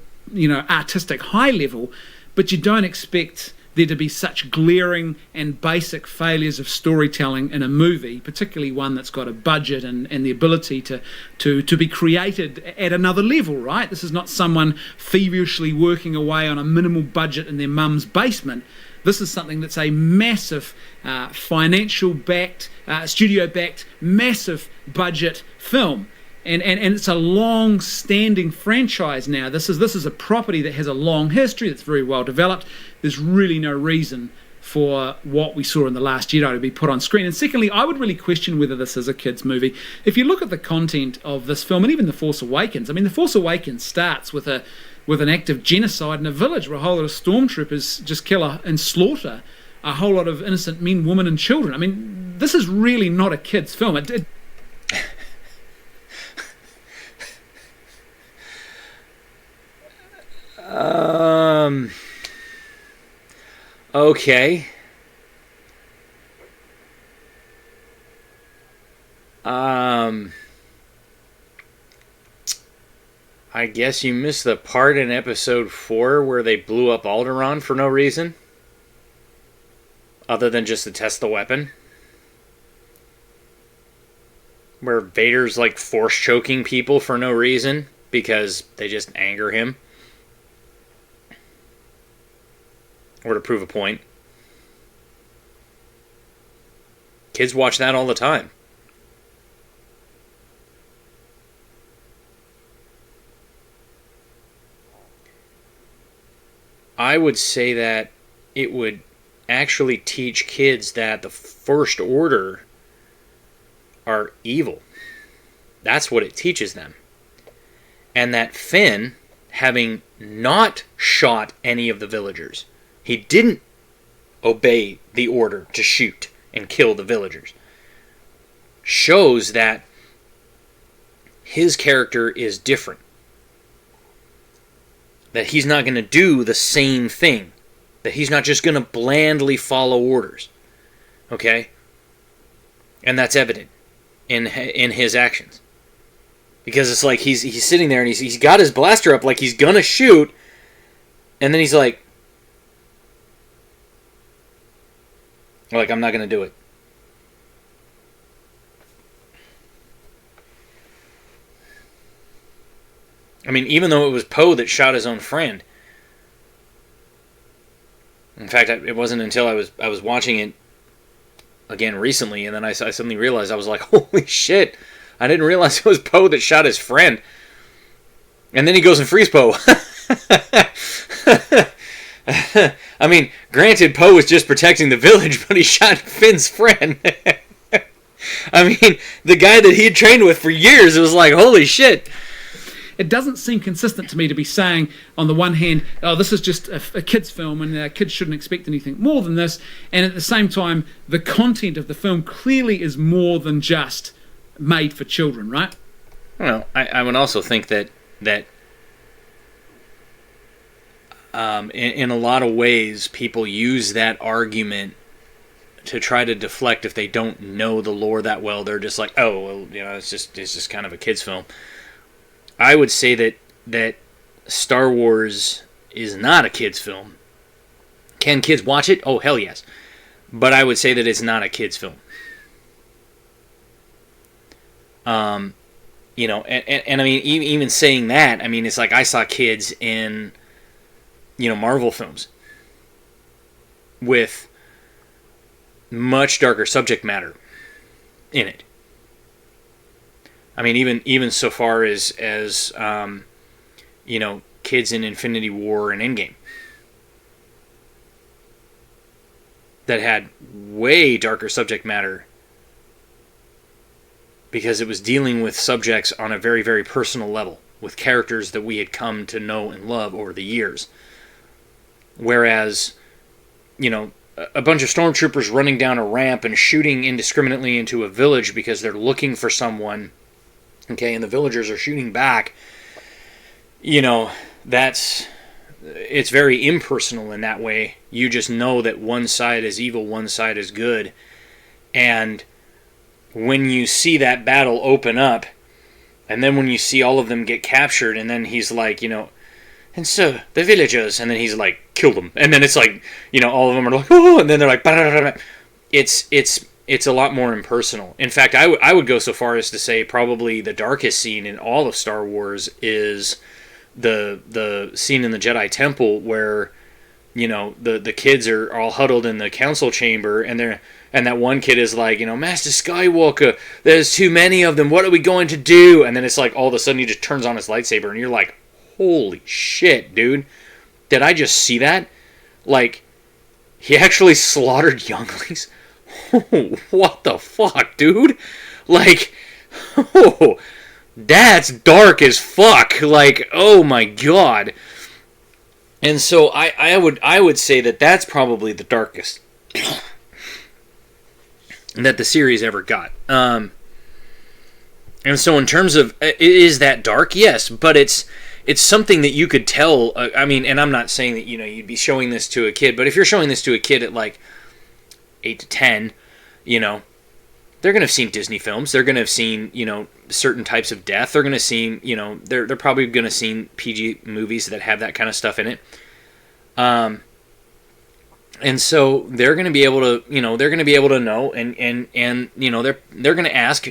artistic high level, but you don't expect there to be such glaring and basic failures of storytelling in a movie, particularly one that's got a budget and the ability to be created at another level, right? This is not someone feverishly working away on a minimal budget in their mum's basement. This is something that's a massive financial-backed, studio-backed, massive budget film. And it's a long-standing franchise now. This is a property that has a long history, that's very well developed. There's really no reason for what we saw in The Last Jedi to be put on screen. And secondly, I would really question whether this is a kids' movie. If you look at the content of this film, and even The Force Awakens, The Force Awakens starts with an act of genocide in a village where a whole lot of stormtroopers just kill and slaughter a whole lot of innocent men, women, and children. This is really not a kids' film. Okay. I guess you missed the part in episode 4 where they blew up Alderaan for no reason. Other than just to test the weapon. Where Vader's like force choking people for no reason because they just anger him. Or to prove a point. Kids watch that all the time. I would say that it would actually teach kids that the First Order are evil. That's what it teaches them. And that Finn, having not shot any of the villagers, he didn't obey the order to shoot and kill the villagers, shows that his character is different. That he's not going to do the same thing. That he's not just going to blandly follow orders. Okay? And that's evident in his actions. Because it's like he's sitting there and he's got his blaster up like he's going to shoot. And then he's like, I'm not going to do it. Even though it was Poe that shot his own friend. In fact, it wasn't until I was watching it again recently, and then I suddenly realized, I was like, holy shit, I didn't realize it was Poe that shot his friend. And then he goes and frees Poe. I mean, granted, Poe was just protecting the village, but he shot Finn's friend. I mean, the guy that he had trained with for years, it was like, holy shit. It doesn't seem consistent to me to be saying, on the one hand, oh, this is just a kid's film and kids shouldn't expect anything more than this, and at the same time, the content of the film clearly is more than just made for children, right? Well, I would also think that in a lot of ways, people use that argument to try to deflect if they don't know the lore that well. They're just like, oh, well, it's just kind of a kid's film. I would say that Star Wars is not a kid's film. Can kids watch it? Oh, hell yes. But I would say that it's not a kid's film. And I mean, even saying that, I mean, it's like I saw kids in, Marvel films with much darker subject matter in it. I mean, even so far as kids in Infinity War and Endgame that had way darker subject matter because it was dealing with subjects on a very, very personal level with characters that we had come to know and love over the years. Whereas, a bunch of stormtroopers running down a ramp and shooting indiscriminately into a village because they're looking for someone, okay, and the villagers are shooting back, it's very impersonal in that way. You just know that one side is evil, one side is good. And when you see that battle open up, and then when you see all of them get captured, and then he's like, and so the villagers, and then he's like, kill them, and then it's like, all of them are like, oh, and then they're like, bah. It's a lot more impersonal. In fact, I would go so far as to say probably the darkest scene in all of Star Wars is the scene in the Jedi Temple where, the kids are all huddled in the council chamber, and that one kid is like, Master Skywalker, there's too many of them, what are we going to do? And then it's like all of a sudden he just turns on his lightsaber, and you're like, holy shit, dude. Did I just see that? Like, he actually slaughtered younglings? What the fuck, dude? Like, oh, that's dark as fuck. Like, oh my god. And so I would say that that's probably the darkest that the series ever got. And so in terms of, is that dark? Yes, but it's something that you could tell. I mean, and I'm not saying that, you'd be showing this to a kid, but if you're showing this to a kid at like 8 to 10, they're going to have seen Disney films. They're going to have seen, certain types of death. They're going to see, they're probably going to see PG movies that have that kind of stuff in it. And so they're going to be able to, know, and they're going to ask,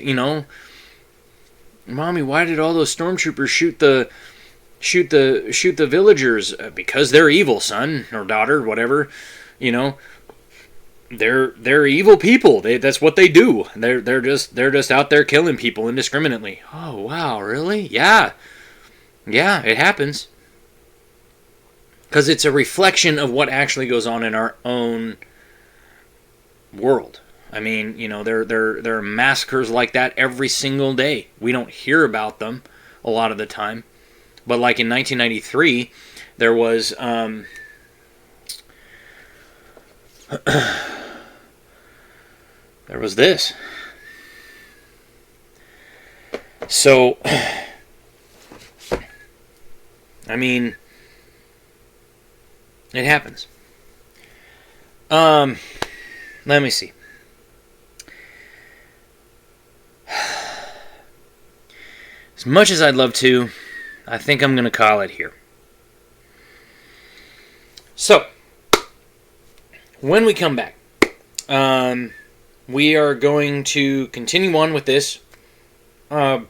Mommy, why did all those stormtroopers shoot the villagers? Because they're evil, son or daughter, whatever. They're evil people. That's what they do. They're just out there killing people indiscriminately. Oh wow, really? Yeah, it happens. Because it's a reflection of what actually goes on in our own world. I mean, there are massacres like that every single day. We don't hear about them a lot of the time. But like in 1993, there was there was this. So, I mean, it happens. Let me see. As much as I'd love to, I think I'm going to call it here. So, when we come back, we are going to continue on with this. You'll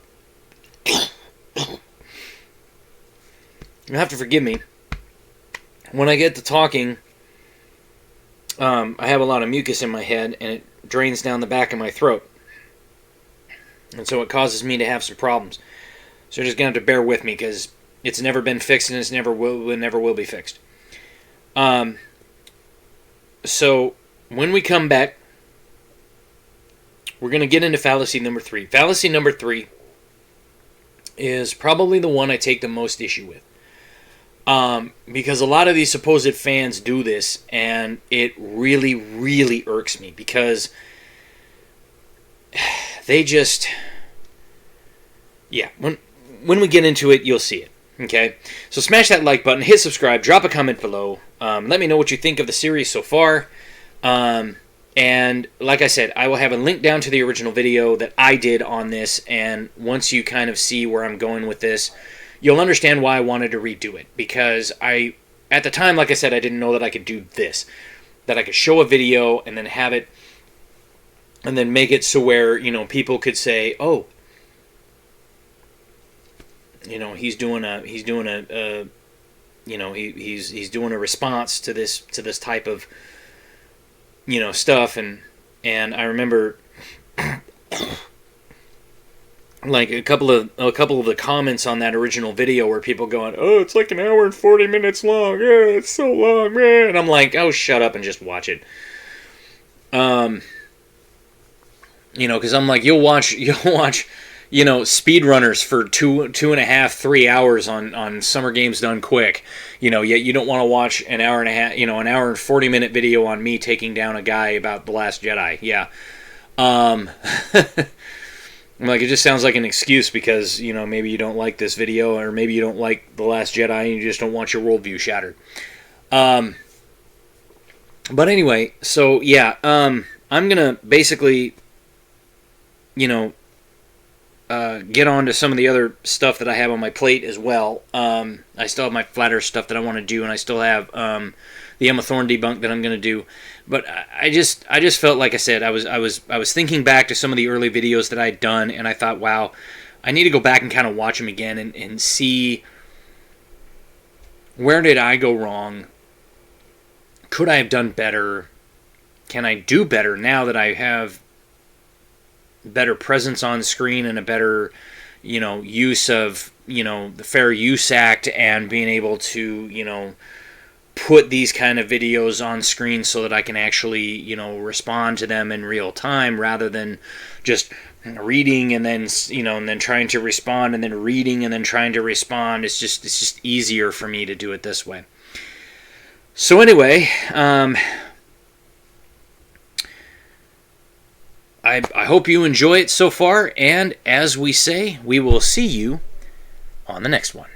have to forgive me. When I get to talking, I have a lot of mucus in my head, and it drains down the back of my throat. And so it causes me to have some problems. So you're just going to have to bear with me, because It's never been fixed, and never will be fixed. So when we come back, we're going to get into fallacy number 3. Fallacy number 3 is probably the one I take the most issue with. Because a lot of these supposed fans do this, and it really, really irks me, because they just... Yeah, when we get into it, you'll see it. Okay? So smash that like button, hit subscribe, drop a comment below. Let me know what you think of the series so far. And like I said, I will have a link down to the original video that I did on this, and once you kind of see where I'm going with this, you'll understand why I wanted to redo it. Because at the time, like I said, I didn't know that I could do this. That I could show a video and then have it, and then make it so where, people could say, oh, he's doing a response to this type of, stuff. And I remember like a couple of the comments on that original video where people going, oh, it's like an hour and 40 minutes long. Yeah, it's so long, man. And I'm like, oh, shut up and just watch it. Because I'm like, you'll watch speedrunners for 2.5, 3 hours on Summer Games Done Quick. Yet you don't want to watch an hour and a half, an hour and 40-minute video on me taking down a guy about The Last Jedi. Yeah. I'm like, it just sounds like an excuse because, maybe you don't like this video, or maybe you don't like The Last Jedi and you just don't want your worldview shattered. But anyway, so yeah, I'm going to basically, get on to some of the other stuff that I have on my plate as well. I still have my flat earth stuff that I want to do, and I still have the Emma Thorne debunk that I'm going to do. But I just felt, like I said, I was thinking back to some of the early videos that I'd done, and I thought, wow, I need to go back and kind of watch them again and see where did I go wrong. Could I have done better? Can I do better now that I have better presence on screen and a better, use of, the Fair Use Act, and being able to, put these kind of videos on screen so that I can actually, respond to them in real time rather than just reading and then, and then trying to respond and then reading and then trying to respond. It's just easier for me to do it this way. So anyway, I hope you enjoy it so far, and as we say, we will see you on the next one.